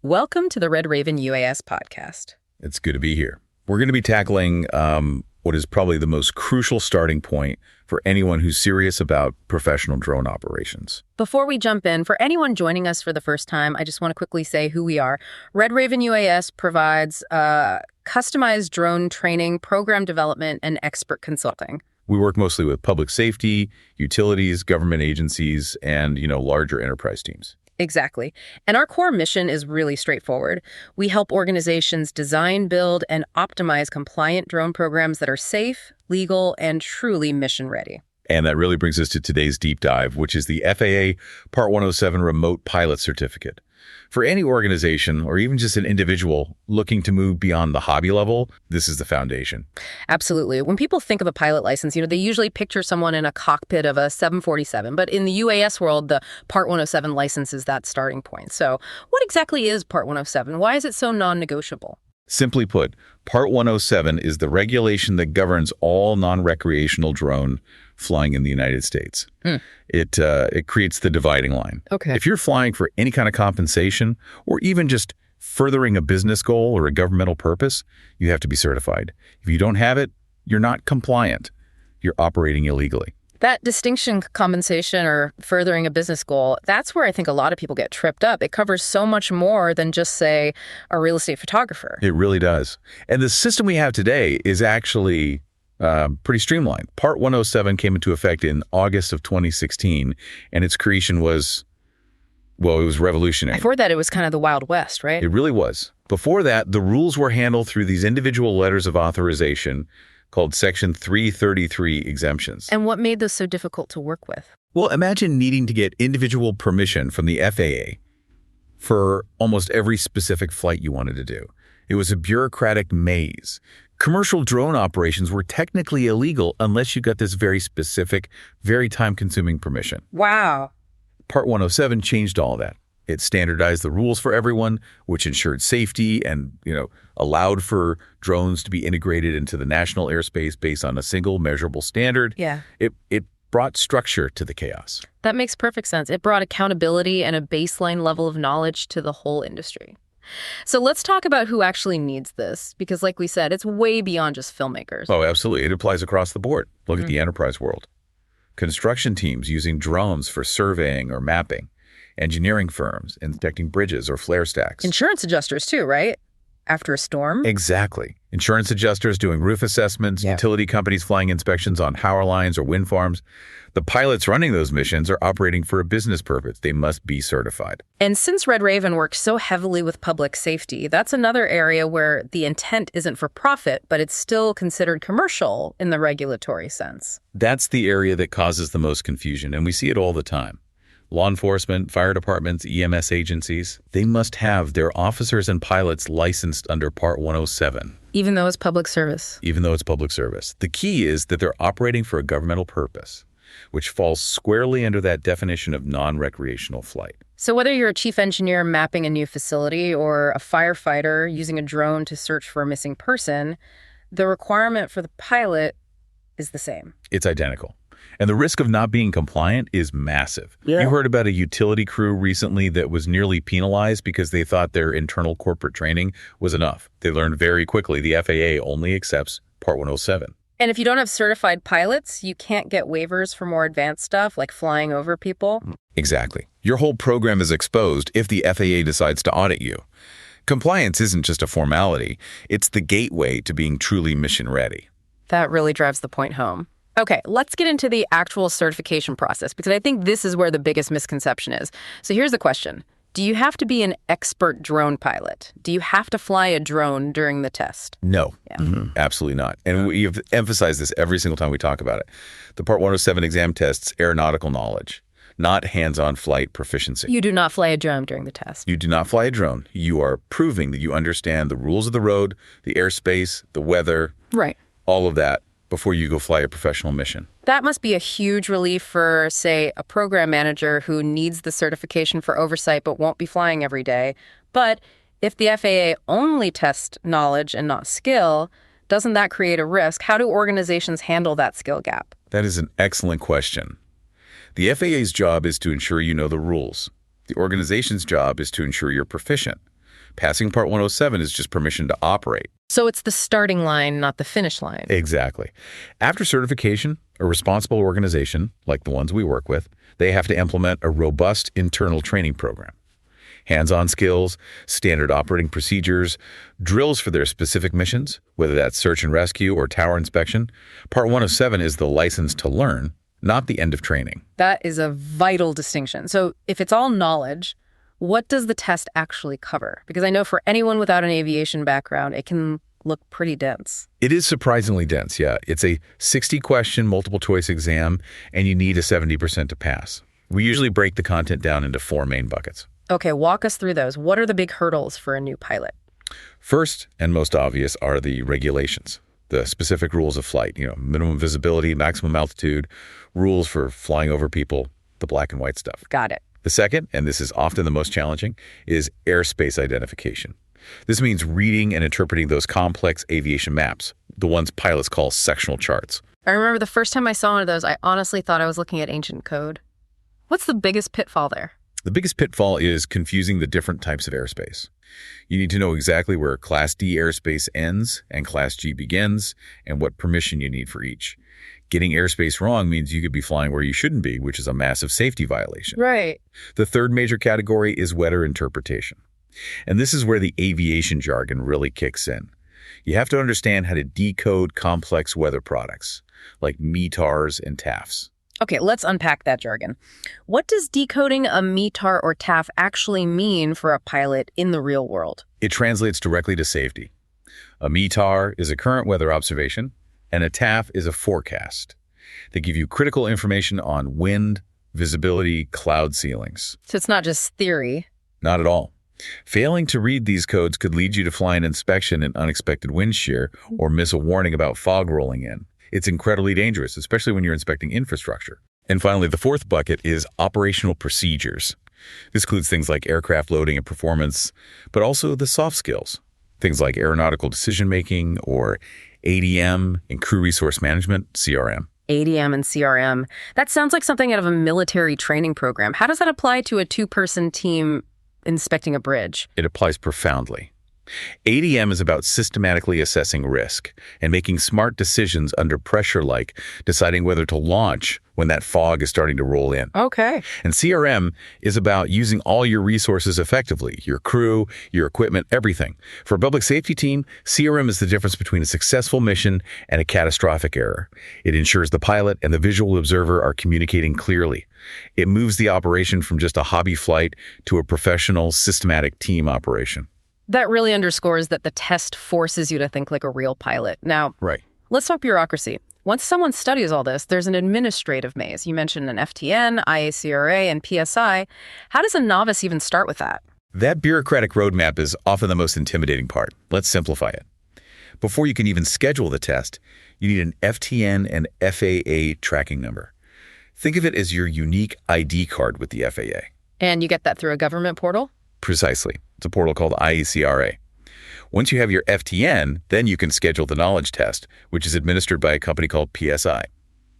Welcome to the Red Raven UAS podcast. It's good to be here. We're going to be tackling what is probably the most crucial starting point for anyone who's serious about professional drone operations. Before we jump in, for anyone joining us for the first time, I just want to quickly say who we are. Red Raven UAS provides customized drone training, program development, and expert consulting. We work mostly with public safety, utilities, government agencies, and, larger enterprise teams. Exactly. And our core mission is really straightforward. We help organizations design, build, and optimize compliant drone programs that are safe, legal, and truly mission-ready. And that really brings us to today's deep dive, which is the FAA Part 107 Remote Pilot Certificate. For any organization, or even just an individual looking to move beyond the hobby level, this is the foundation. Absolutely. When people think of a pilot license, they usually picture someone in a cockpit of a 747. But in the UAS world, the Part 107 license is that starting point. So what exactly is Part 107? Why is it so non-negotiable? Simply put, Part 107 is the regulation that governs all non-recreational drone flying in the United States. It creates the dividing line. Okay. If you're flying for any kind of compensation or even just furthering a business goal or a governmental purpose, you have to be certified. If you don't have it, you're not compliant. You're operating illegally. That distinction, compensation, or furthering a business goal, that's where I think a lot of people get tripped up. It covers so much more than just, say, a real estate photographer. It really does. And the system we have today is actually pretty streamlined. Part 107 came into effect in August of 2016, and its creation was, it was revolutionary. Before that, it was kind of the Wild West, right? It really was. Before that, the rules were handled through these individual letters of authorization called Section 333 exemptions. And what made those so difficult to work with? Well, imagine needing to get individual permission from the FAA for almost every specific flight you wanted to do. It was a bureaucratic maze. Commercial drone operations were technically illegal unless you got this very specific, very time-consuming permission. Wow. Part 107 changed all that. It standardized the rules for everyone, which ensured safety and, allowed for drones to be integrated into the national airspace based on a single measurable standard. Yeah. It brought structure to the chaos. That makes perfect sense. It brought accountability and a baseline level of knowledge to the whole industry. So let's talk about who actually needs this, because like we said, it's way beyond just filmmakers. Oh, absolutely. It applies across the board. Look at the enterprise world. Construction teams using drones for surveying or mapping. Engineering firms inspecting bridges or flare stacks. Insurance adjusters too, right? After a storm? Exactly. Insurance adjusters doing roof assessments, utility companies flying inspections on power lines or wind farms. The pilots running those missions are operating for a business purpose. They must be certified. And since Red Raven works so heavily with public safety, that's another area where the intent isn't for profit, but it's still considered commercial in the regulatory sense. That's the area that causes the most confusion, and we see it all the time. Law enforcement, fire departments, EMS agencies, they must have their officers and pilots licensed under Part 107. Even though it's public service. Even though it's public service. The key is that they're operating for a governmental purpose, which falls squarely under that definition of non-recreational flight. So whether you're a chief engineer mapping a new facility or a firefighter using a drone to search for a missing person, the requirement for the pilot is the same. It's identical. And the risk of not being compliant is massive. Yeah. You heard about a utility crew recently that was nearly penalized because they thought their internal corporate training was enough. They learned very quickly the FAA only accepts Part 107. And if you don't have certified pilots, you can't get waivers for more advanced stuff like flying over people. Exactly. Your whole program is exposed if the FAA decides to audit you. Compliance isn't just a formality. It's the gateway to being truly mission ready. That really drives the point home. Okay, let's get into the actual certification process, because I think this is where the biggest misconception is. So here's the question. Do you have to be an expert drone pilot? Do you have to fly a drone during the test? No, Yeah. Absolutely not. And we've emphasized this every single time we talk about it. The Part 107 exam tests aeronautical knowledge, not hands-on flight proficiency. You do not fly a drone during the test. You do not fly a drone. You are proving that you understand the rules of the road, the airspace, the weather, Right. all of that before you go fly a professional mission. That must be a huge relief for, say, a program manager who needs the certification for oversight but won't be flying every day. But if the FAA only tests knowledge and not skill, doesn't that create a risk? How do organizations handle that skill gap? That is an excellent question. The FAA's job is to ensure you know the rules. The organization's job is to ensure you're proficient. Passing Part 107 is just permission to operate. So it's the starting line, not the finish line. Exactly. After certification, a responsible organization, like the ones we work with, they have to implement a robust internal training program. Hands-on skills, standard operating procedures, drills for their specific missions, whether that's search and rescue or tower inspection. Part 107 is the license to learn, not the end of training. That is a vital distinction. So if it's all knowledge, what does the test actually cover? Because I know for anyone without an aviation background, it can look pretty dense. It is surprisingly dense, yeah. It's a 60-question multiple-choice exam, and you need a 70% to pass. We usually break the content down into 4 main buckets. Okay, walk us through those. What are the big hurdles for a new pilot? First, and most obvious, are the regulations, the specific rules of flight, minimum visibility, maximum altitude, rules for flying over people, the black and white stuff. Got it. The second, and this is often the most challenging, is airspace identification. This means reading and interpreting those complex aviation maps, the ones pilots call sectional charts. I remember the first time I saw one of those, I honestly thought I was looking at ancient code. What's the biggest pitfall there? The biggest pitfall is confusing the different types of airspace. You need to know exactly where Class D airspace ends and Class G begins, and what permission you need for each. Getting airspace wrong means you could be flying where you shouldn't be, which is a massive safety violation. Right. The third major category is weather interpretation. And this is where the aviation jargon really kicks in. You have to understand how to decode complex weather products, like METARs and TAFs. Okay, let's unpack that jargon. What does decoding a METAR or TAF actually mean for a pilot in the real world? It translates directly to safety. A METAR is a current weather observation, and a TAF is a forecast. They give you critical information on wind, visibility, cloud ceilings. So it's not just theory. Not at all. Failing to read these codes could lead you to fly an inspection in unexpected wind shear or miss a warning about fog rolling in. It's incredibly dangerous, especially when you're inspecting infrastructure. And finally, the fourth bucket is operational procedures. This includes things like aircraft loading and performance, but also the soft skills, things like aeronautical decision-making or ADM and crew resource management, CRM. ADM and CRM. That sounds like something out of a military training program. How does that apply to a 2-person team inspecting a bridge? It applies profoundly. ADM is about systematically assessing risk and making smart decisions under pressure, like deciding whether to launch when that fog is starting to roll in. Okay. And CRM is about using all your resources effectively, your crew, your equipment, everything. For a public safety team, CRM is the difference between a successful mission and a catastrophic error. It ensures the pilot and the visual observer are communicating clearly. It moves the operation from just a hobby flight to a professional, systematic team operation. That really underscores that the test forces you to think like a real pilot. Now, Right. Let's talk bureaucracy. Once someone studies all this, there's an administrative maze. You mentioned an FTN, IACRA, and PSI. How does a novice even start with that? That bureaucratic roadmap is often the most intimidating part. Let's simplify it. Before you can even schedule the test, you need an FTN and FAA tracking number. Think of it as your unique ID card with the FAA. And you get that through a government portal? Precisely. It's a portal called IACRA. Once you have your FTN, then you can schedule the knowledge test, which is administered by a company called PSI.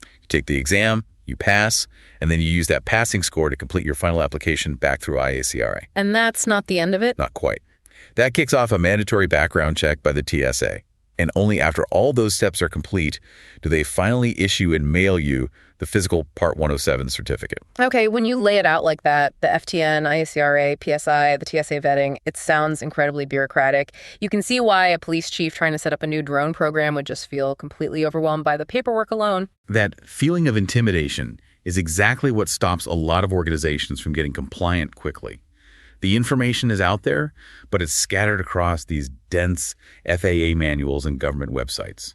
You take the exam, you pass, and then you use that passing score to complete your final application back through IACRA. And that's not the end of it? Not quite. That kicks off a mandatory background check by the TSA. And only after all those steps are complete do they finally issue and mail you the physical Part 107 certificate. Okay, when you lay it out like that, the FTN, IACRA, PSI, the TSA vetting, it sounds incredibly bureaucratic. You can see why a police chief trying to set up a new drone program would just feel completely overwhelmed by the paperwork alone. That feeling of intimidation is exactly what stops a lot of organizations from getting compliant quickly. The information is out there, but it's scattered across these dense FAA manuals and government websites.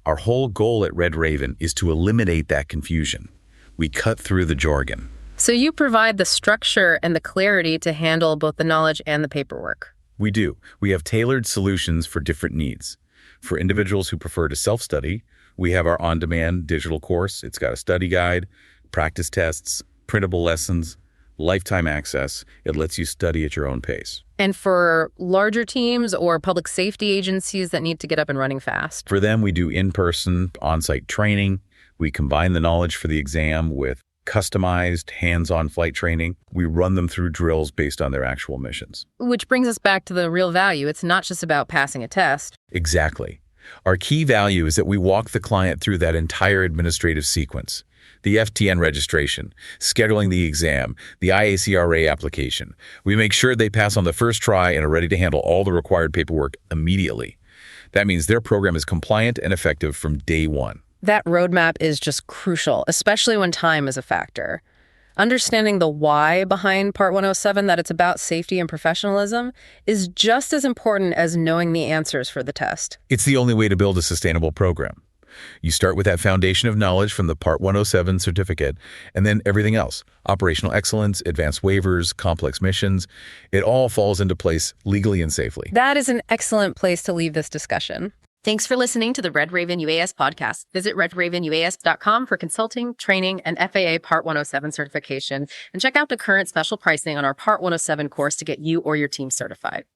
Our whole goal at Red Raven is to eliminate that confusion. We cut through the jargon. So you provide the structure and the clarity to handle both the knowledge and the paperwork. We do. We have tailored solutions for different needs. For individuals who prefer to self-study, we have our on-demand digital course. It's got a study guide, practice tests, printable lessons, lifetime access. It lets you study at your own pace. And for larger teams or public safety agencies that need to get up and running fast? For them, we do in-person, on-site training. We combine the knowledge for the exam with customized, hands-on flight training. We run them through drills based on their actual missions. Which brings us back to the real value. It's not just about passing a test. Exactly. Our key value is that we walk the client through that entire administrative sequence. The FTN registration, scheduling the exam, the IACRA application. We make sure they pass on the first try and are ready to handle all the required paperwork immediately. That means their program is compliant and effective from day one. That roadmap is just crucial, especially when time is a factor. Understanding the why behind Part 107, that it's about safety and professionalism, is just as important as knowing the answers for the test. It's the only way to build a sustainable program. You start with that foundation of knowledge from the Part 107 certificate, and then everything else. Operational excellence, advanced waivers, complex missions. It all falls into place legally and safely. That is an excellent place to leave this discussion. Thanks for listening to the Red Raven UAS podcast. Visit redravenuas.com for consulting, training, and FAA Part 107 certification, and check out the current special pricing on our Part 107 course to get you or your team certified.